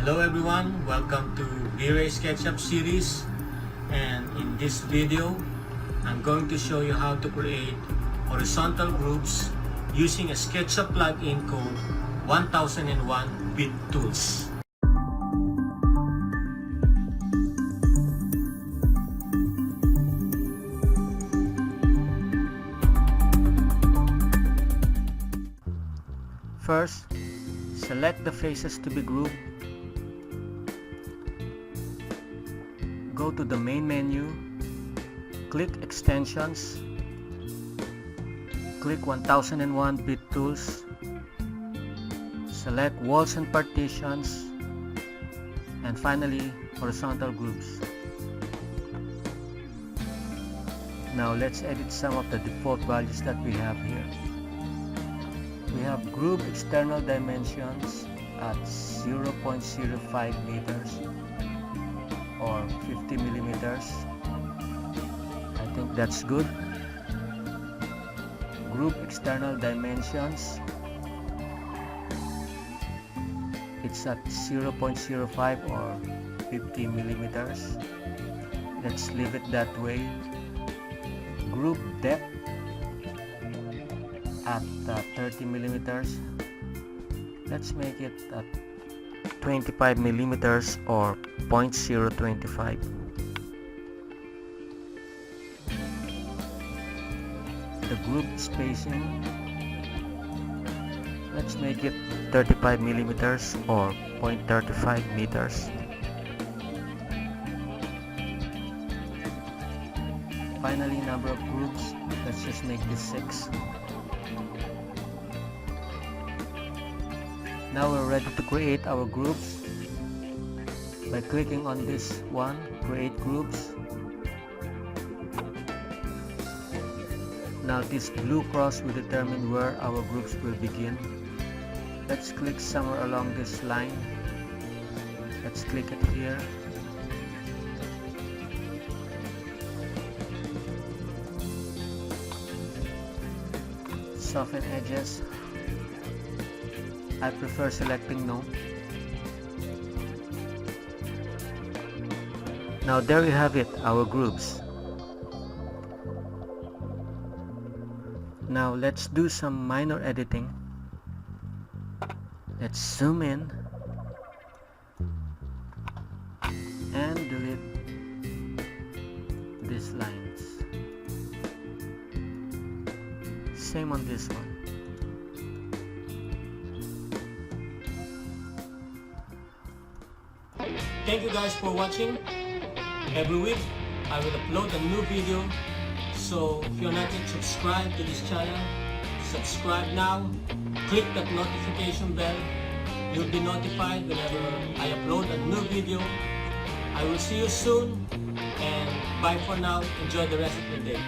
Hello everyone, welcome to VRAY Sketchup series, and in this video I'm going to show you how to create horizontal groups using a Sketchup plugin called 1001 Bit Tools. First, select the faces to be grouped. Go to the main menu, click Extensions, click 1001 Bit Tools, select Walls and Partitions, and finally Horizontal Groups. Now let's edit some of the default values that we have here. We have group external dimensions at 0.05 meters or 50 millimeters. I think that's good. Group external dimensions, it's at 0.05 or 50 millimeters. Let's leave it that way. Group depth at 30 millimeters. Let's make it at 25 millimeters or 0.025. The group spacing, let's make it 35 millimeters or 0.35 meters. Finally, number of groups, let's just make this 6. Now we're ready to create our groups by clicking on this one, create groups. Now this blue cross will determine where our groups will begin. Let's click somewhere along this line. Let's click it here. Soften edges. I prefer selecting no. Now there you have it, our groups. Now let's do some minor editing. Let's zoom in and delete these lines. Same on this one. Thank you guys for watching. Every week I will upload a new video, so if you're not yet subscribed to this channel, subscribe now, click that notification bell. You'll be notified whenever I upload a new video. I will see you soon, and bye for now. Enjoy the rest of the day.